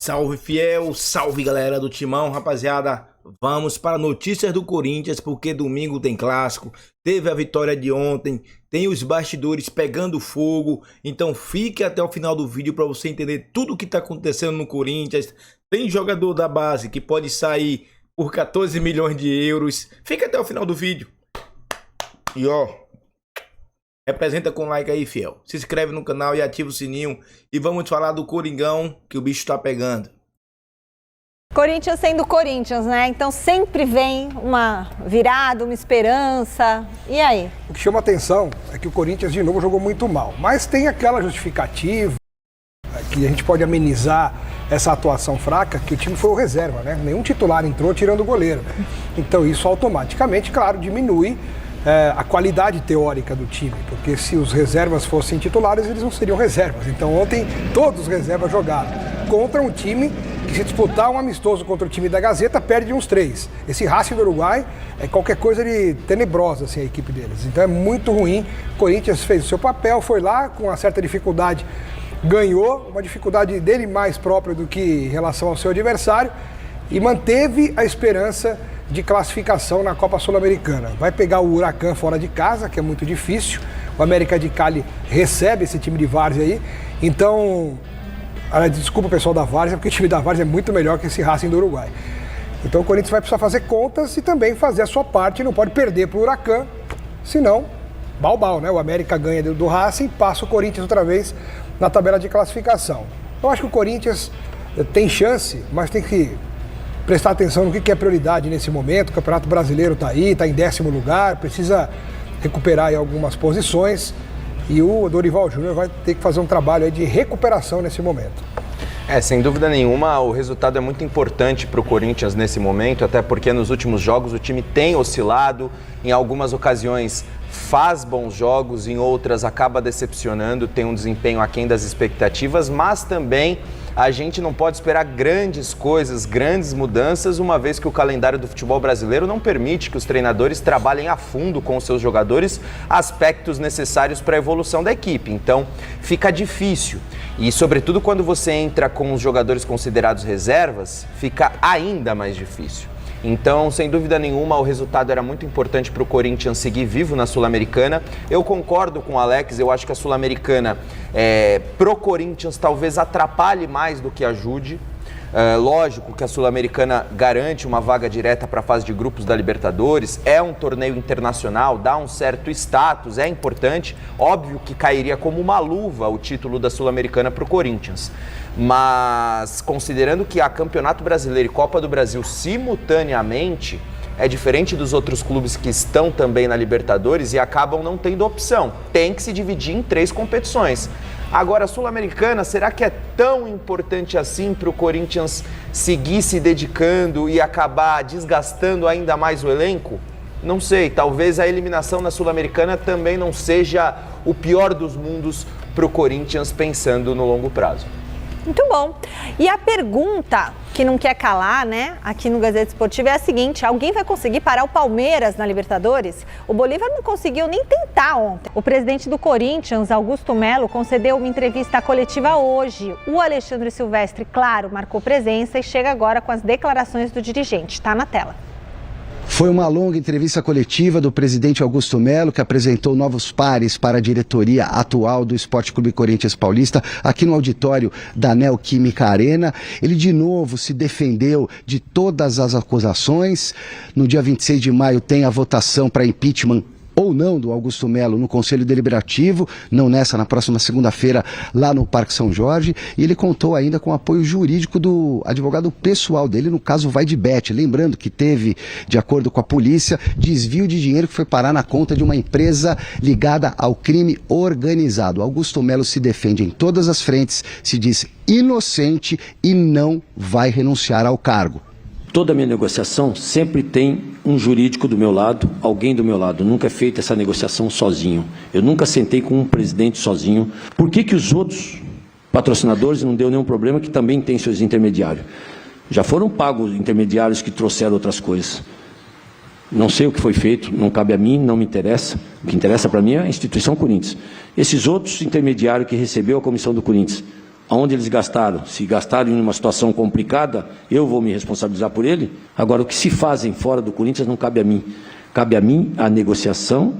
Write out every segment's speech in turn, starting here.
Salve fiel, salve galera do Timão, rapaziada. Vamos para notícias do Corinthians, porque domingo tem clássico, teve a vitória de ontem, tem os bastidores pegando fogo, então fique até o final do vídeo para você entender tudo o que está acontecendo no Corinthians. Tem jogador da base que pode sair por 14 milhões de euros, fica até o final do vídeo. E ó, representa com like aí, fiel. Se inscreve no canal e ativa o sininho. E vamos falar do Coringão, que o bicho tá pegando. Corinthians sendo Corinthians, né? Então sempre vem uma virada, uma esperança. E aí? O que chama atenção é que o Corinthians de novo jogou muito mal. Mas tem aquela justificativa que a gente pode amenizar essa atuação fraca, que o time foi o reserva, né? Nenhum titular entrou tirando o goleiro. Então isso automaticamente, claro, diminui a qualidade teórica do time, porque se os reservas fossem titulares, eles não seriam reservas. Então ontem todos os reservas jogaram contra um time que, se disputar um amistoso contra o time da Gazeta, perde uns 3. Esse Racing do Uruguai é qualquer coisa de tenebrosa, assim, a equipe deles. Então é muito ruim. O Corinthians fez o seu papel, foi lá com uma certa dificuldade, ganhou, uma dificuldade dele mais própria do que em relação ao seu adversário, e manteve a esperança de classificação na Copa Sul-Americana. Vai pegar o Huracan fora de casa, que é muito difícil. O América de Cali recebe esse time de Várzea aí. Então, desculpa o pessoal da Várzea, porque o time da Várzea é muito melhor que esse Racing do Uruguai. Então o Corinthians vai precisar fazer contas e também fazer a sua parte. Não pode perder para o Huracan, senão, bal, né? O América ganha do Racing, passa o Corinthians outra vez na tabela de classificação. Eu acho que o Corinthians tem chance, mas tem que prestar atenção no que é prioridade nesse momento. O Campeonato Brasileiro está aí, está em 10º lugar, precisa recuperar aí algumas posições, e o Dorival Júnior vai ter que fazer um trabalho aí de recuperação nesse momento. Sem dúvida nenhuma, o resultado é muito importante para o Corinthians nesse momento, até porque nos últimos jogos o time tem oscilado, em algumas ocasiões faz bons jogos, em outras acaba decepcionando, tem um desempenho aquém das expectativas, mas também a gente não pode esperar grandes coisas, grandes mudanças, uma vez que o calendário do futebol brasileiro não permite que os treinadores trabalhem a fundo com os seus jogadores aspectos necessários para a evolução da equipe. Então, fica difícil. E, sobretudo, quando você entra com os jogadores considerados reservas, fica ainda mais difícil. Então, sem dúvida nenhuma, o resultado era muito importante para o Corinthians seguir vivo na Sul-Americana. Eu concordo com o Alex, eu acho que a Sul-Americana, pro Corinthians, talvez atrapalhe mais do que ajude. Lógico que a Sul-Americana garante uma vaga direta para a fase de grupos da Libertadores, é um torneio internacional, dá um certo status, é importante. Óbvio que cairia como uma luva o título da Sul-Americana para o Corinthians. Mas, considerando que há Campeonato Brasileiro e Copa do Brasil simultaneamente, é diferente dos outros clubes que estão também na Libertadores e acabam não tendo opção. Tem que se dividir em 3 competições. Agora, a Sul-Americana, será que é tão importante assim para o Corinthians seguir se dedicando e acabar desgastando ainda mais o elenco? Não sei, talvez a eliminação na Sul-Americana também não seja o pior dos mundos para o Corinthians pensando no longo prazo. Muito bom. E a pergunta que não quer calar, né, aqui no Gazeta Esportiva é a seguinte: alguém vai conseguir parar o Palmeiras na Libertadores? O Bolívar não conseguiu nem tentar ontem. O presidente do Corinthians, Augusto Melo, concedeu uma entrevista coletiva hoje. O Alexandre Silvestre, claro, marcou presença e chega agora com as declarações do dirigente. Está na tela. Foi uma longa entrevista coletiva do presidente Augusto Melo, que apresentou novos pares para a diretoria atual do Esporte Clube Corinthians Paulista, aqui no auditório da Neoquímica Arena. Ele de novo se defendeu de todas as acusações. No dia 26 de maio tem a votação para impeachment ou não do Augusto Melo no Conselho Deliberativo, não nessa, na próxima segunda-feira, lá no Parque São Jorge, e ele contou ainda com o apoio jurídico do advogado pessoal dele, no caso Vai de Bet, lembrando que teve, de acordo com a polícia, desvio de dinheiro que foi parar na conta de uma empresa ligada ao crime organizado. Augusto Melo se defende em todas as frentes, se diz inocente e não vai renunciar ao cargo. Toda a minha negociação sempre tem um jurídico do meu lado, alguém do meu lado. Nunca é feita essa negociação sozinho. Eu nunca sentei com um presidente sozinho. Por que os outros patrocinadores não deu nenhum problema, que também tem seus intermediários? Já foram pagos intermediários que trouxeram outras coisas. Não sei o que foi feito, não cabe a mim, não me interessa. O que interessa para mim é a instituição Corinthians. Esses outros intermediários que recebeu a comissão do Corinthians, Aonde eles gastaram? Se gastaram em uma situação complicada, eu vou me responsabilizar por ele. Agora, o que se fazem fora do Corinthians não cabe a mim. Cabe a mim a negociação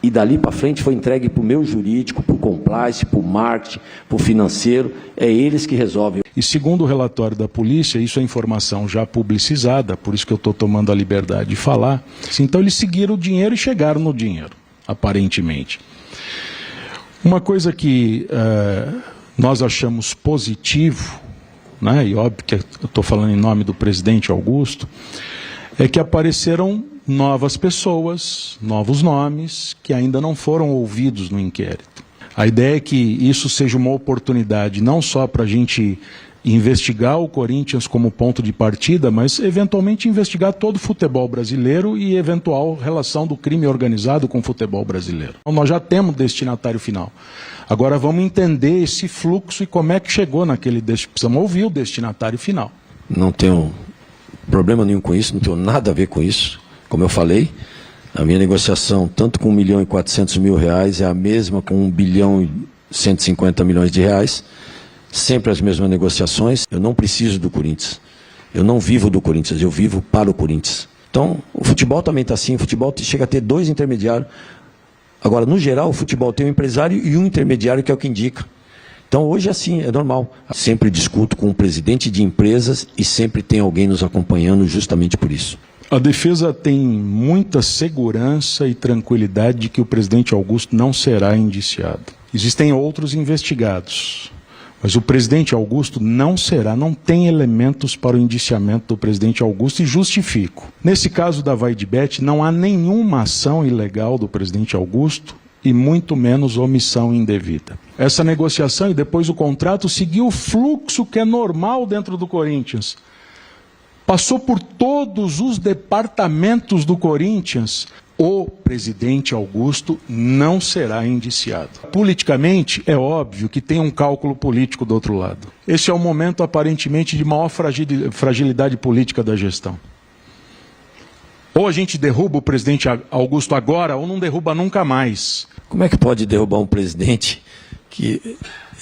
e dali para frente foi entregue para o meu jurídico, para o compliance, para o marketing, para o financeiro. É eles que resolvem. E segundo o relatório da polícia, isso é informação já publicizada, por isso que eu estou tomando a liberdade de falar. Então eles seguiram o dinheiro e chegaram no dinheiro, aparentemente. Uma coisa que nós achamos positivo, né, e óbvio que eu estou falando em nome do presidente Augusto, é que apareceram novas pessoas, novos nomes, que ainda não foram ouvidos no inquérito. A ideia é que isso seja uma oportunidade não só para a gente investigar o Corinthians como ponto de partida, mas eventualmente investigar todo o futebol brasileiro e eventual relação do crime organizado com o futebol brasileiro. Então, nós já temos destinatário final. Agora vamos entender esse fluxo e como é que chegou naquele destinatário. Precisamos ouvir o destinatário final. Não tenho problema nenhum com isso, não tenho nada a ver com isso. Como eu falei, a minha negociação, tanto com 1.400.000 reais, é a mesma com 1.150 milhões de reais. Sempre as mesmas negociações. Eu não preciso do Corinthians. Eu não vivo do Corinthians, eu vivo para o Corinthians. Então, o futebol também está assim. O futebol chega a ter 2 intermediários. Agora, no geral, o futebol tem um empresário e um intermediário que é o que indica. Então, hoje é assim, é normal. Sempre discuto com o presidente de empresas e sempre tem alguém nos acompanhando justamente por isso. A defesa tem muita segurança e tranquilidade de que o presidente Augusto não será indiciado. Existem outros investigados, mas o presidente Augusto não será, não tem elementos para o indiciamento do presidente Augusto e justifico. Nesse caso da Vaidbet, não há nenhuma ação ilegal do presidente Augusto e muito menos omissão indevida. Essa negociação e depois o contrato seguiu o fluxo que é normal dentro do Corinthians. Passou por todos os departamentos do Corinthians. O presidente Augusto não será indiciado. Politicamente, é óbvio que tem um cálculo político do outro lado. Esse é o momento, aparentemente, de maior fragilidade política da gestão. Ou a gente derruba o presidente Augusto agora, ou não derruba nunca mais. Como é que pode derrubar um presidente que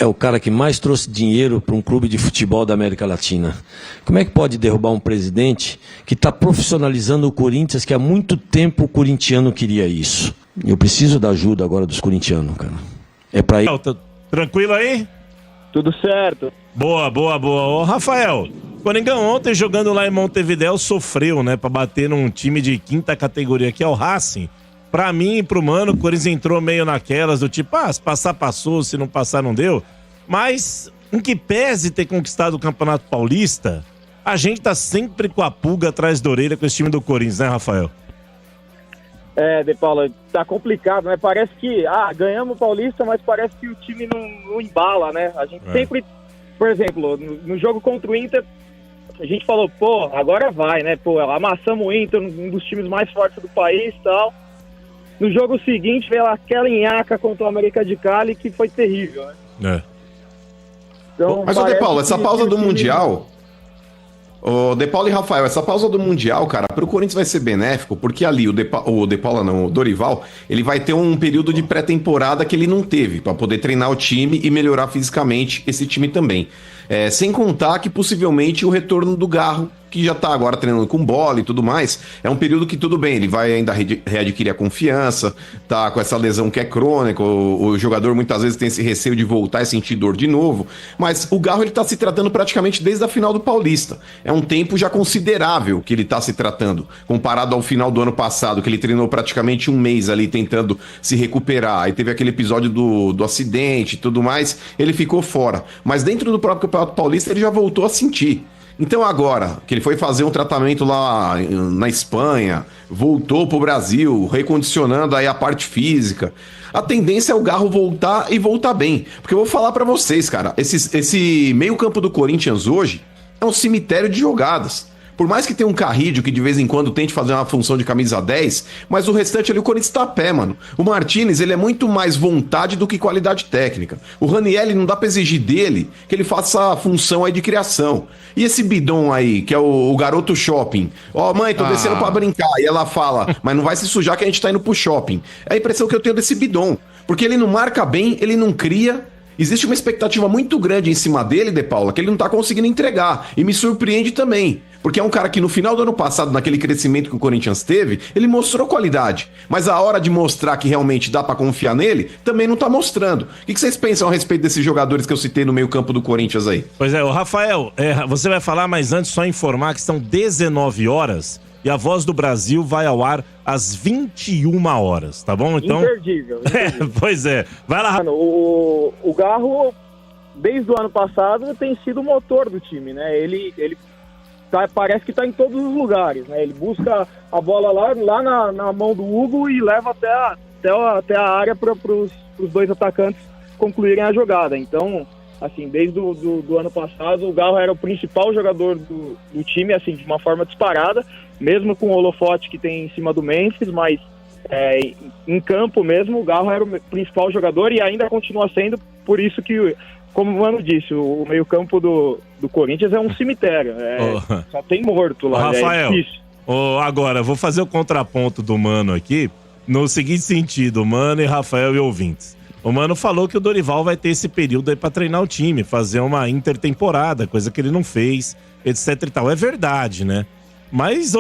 é o cara que mais trouxe dinheiro para um clube de futebol da América Latina? Como é que pode derrubar um presidente que está profissionalizando o Corinthians, que há muito tempo o corintiano queria isso? Eu preciso da ajuda agora dos corintianos, cara. É para ir. Tranquilo aí? Tudo certo. Boa. Ô, Rafael, o Coringão ontem jogando lá em Montevidéu sofreu, né, para bater num time de 5ª categoria, que é o Racing. Pra mim e pro Mano, o Corinthians entrou meio naquelas do tipo, se passar, passou, se não passar, não deu. Mas, em que pese ter conquistado o Campeonato Paulista, a gente tá sempre com a pulga atrás da orelha com esse time do Corinthians, né, Rafael? De Paula, tá complicado, né? Parece que, ganhamos o Paulista, mas parece que o time não embala, né? A gente sempre, por exemplo, no jogo contra o Inter, a gente falou, agora vai, né? Amassamos o Inter, um dos times mais fortes do país e tal. No jogo seguinte, veio aquela nhaca contra o América de Cali que foi terrível, né? Então, mas, De Paulo, essa pausa do Mundial... De Paulo e Rafael, essa pausa do Mundial, cara, pro Corinthians vai ser benéfico, porque ali o Dorival, ele vai ter um período de pré-temporada que ele não teve, para poder treinar o time e melhorar fisicamente esse time também. Sem contar que possivelmente o retorno do Garro, que já tá agora treinando com bola e tudo mais, é um período que tudo bem, ele vai ainda readquirir a confiança, tá com essa lesão que é crônica, o jogador muitas vezes tem esse receio de voltar e sentir dor de novo, mas o Garro ele tá se tratando praticamente desde a final do Paulista. É um tempo já considerável que ele tá se tratando, comparado ao final do ano passado, que ele treinou praticamente um mês ali tentando se recuperar, aí teve aquele episódio do acidente e tudo mais, ele ficou fora. Mas dentro do próprio Campeonato Paulista ele já voltou a sentir. Então agora, que ele foi fazer um tratamento lá na Espanha, voltou pro Brasil, recondicionando aí a parte física, a tendência é o Garro voltar e voltar bem. Porque eu vou falar pra vocês, cara, esse meio campo do Corinthians hoje é um cemitério de jogadas. Por mais que tenha um Carrídio que de vez em quando tente fazer uma função de camisa 10, mas o restante ali o Corinthians tá a pé, mano. O Martínez, ele é muito mais vontade do que qualidade técnica. O Ranieri não dá pra exigir dele que ele faça a função aí de criação. E esse bidon aí, que é o garoto shopping. Mãe, tô descendo pra brincar. E ela fala, mas não vai se sujar que a gente tá indo pro shopping. É a impressão que eu tenho desse bidon. Porque ele não marca bem, ele não cria. Existe uma expectativa muito grande em cima dele, De Paula, que ele não tá conseguindo entregar. E me surpreende também, porque é um cara que no final do ano passado, naquele crescimento que o Corinthians teve, ele mostrou qualidade. Mas a hora de mostrar que realmente dá pra confiar nele, também não tá mostrando. O que vocês pensam a respeito desses jogadores que eu citei no meio-campo do Corinthians aí? Pois é, o Rafael, você vai falar, mas antes só informar que são 19 horas e a Voz do Brasil vai ao ar às 21 horas, tá bom? Então... Imperdível. Pois é. Vai lá, Rafael. O Garro, desde o ano passado, tem sido o motor do time, né? Ele parece que tá em todos os lugares, né? Ele busca a bola lá na mão do Hugo e leva até a área para os dois atacantes concluírem a jogada. Então, assim, desde do ano passado, o Garro era o principal jogador do time, assim, de uma forma disparada, mesmo com o holofote que tem em cima do Memphis, mas em campo mesmo, o Garro era o principal jogador e ainda continua sendo, por isso que, como o Mano disse, o meio-campo do Corinthians é um cemitério, só tem morto lá. Rafael, agora, vou fazer o contraponto do Mano aqui, no seguinte sentido, Mano e Rafael e ouvintes. O Mano falou que o Dorival vai ter esse período aí pra treinar o time, fazer uma intertemporada, coisa que ele não fez, etc e tal. É verdade, né? Mas,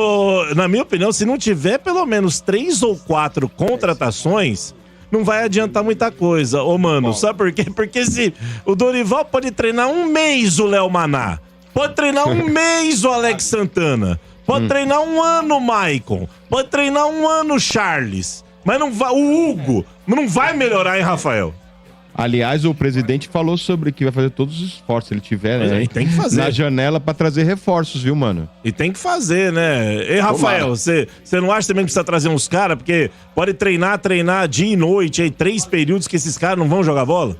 na minha opinião, se não tiver pelo menos 3 ou 4 contratações, não vai adiantar muita coisa. Mano, sabe por quê? Porque se o Dorival pode treinar um mês o Léo Maná, pode treinar um mês o Alex Santana, pode treinar um ano o Maicon, pode treinar um ano o Charles, mas não vai, o Hugo não vai melhorar, hein, Rafael? Aliás, o presidente falou sobre que vai fazer todos os esforços, se ele tiver, né? E tem que fazer. Na janela pra trazer reforços, viu, mano? E tem que fazer, né? E, Rafael, você não acha também que precisa trazer uns caras? Porque pode treinar dia e noite, aí 3 períodos que esses caras não vão jogar bola?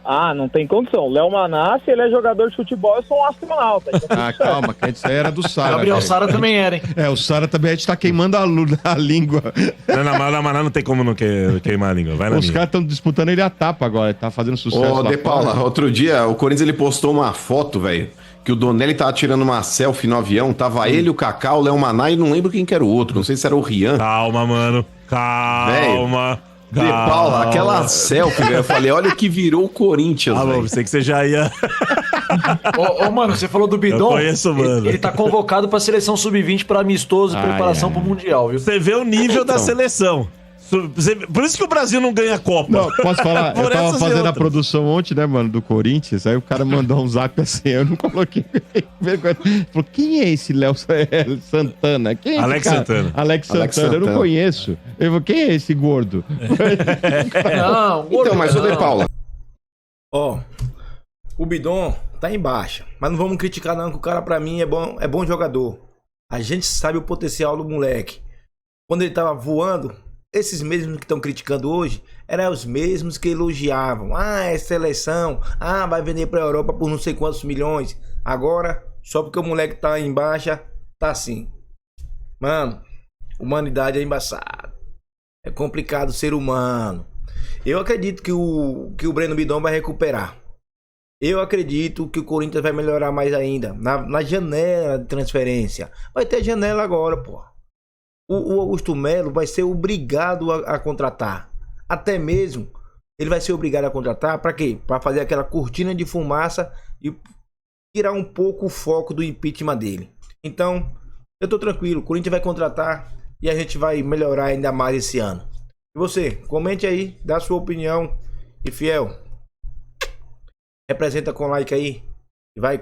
Ah, não tem condição. Léo Maná, se ele é jogador de futebol, eu sou um astronauta. Calma, que isso aí era do Sara. Gabriel Sara também era, hein? O Sara também, a gente tá queimando a língua. Na Maná não tem como não queimar a língua. Vai na Os caras estão disputando ele a tapa agora, ele tá fazendo sucesso. De Paula, outro dia o Corinthians ele postou uma foto, velho, que o Donelli tava tirando uma selfie no avião, tava ele, o Kaká, o Léo Maná e não lembro quem que era o outro, não sei se era o Rian. Calma, mano, calma. De Paula, aquela selfie, velho, eu falei, olha o que virou o Corinthians, velho. Pensei que você já ia... Mano, você falou do Bidon. Eu conheço, mano. Ele tá convocado pra seleção sub-20 pra amistoso e preparação pro Mundial, viu? Você vê o nível da seleção. Por isso que o Brasil não ganha a Copa. Não, posso falar? Eu tava fazendo a produção ontem, né, mano, do Corinthians, aí o cara mandou um zap assim, eu não coloquei vergonha. Falou, quem é esse Léo Santana? Quem é esse Alex cara? Santana. Alex Santana, eu não conheço. Eu falei, quem é esse gordo? Não, então, mas o De Paula. O Bidon tá em baixa, mas não vamos criticar não, que o cara pra mim é bom jogador. A gente sabe o potencial do moleque. Quando ele tava voando, esses mesmos que estão criticando hoje eram os mesmos que elogiavam. É seleção. Vai vender pra Europa por não sei quantos milhões. Agora, só porque o moleque tá em baixa, tá assim. Mano, humanidade é embaçado. É complicado ser humano. Eu acredito que o Breno Bidon vai recuperar. Eu acredito que o Corinthians vai melhorar mais ainda. Na janela de transferência. Vai ter janela agora, pô. O Augusto Melo vai ser obrigado a contratar. Até mesmo ele vai ser obrigado a contratar para quê? Para fazer aquela cortina de fumaça e tirar um pouco o foco do impeachment dele. Então, eu tô tranquilo. O Corinthians vai contratar e a gente vai melhorar ainda mais esse ano. E você, comente aí, dá a sua opinião. E fiel, representa com like aí. E vai.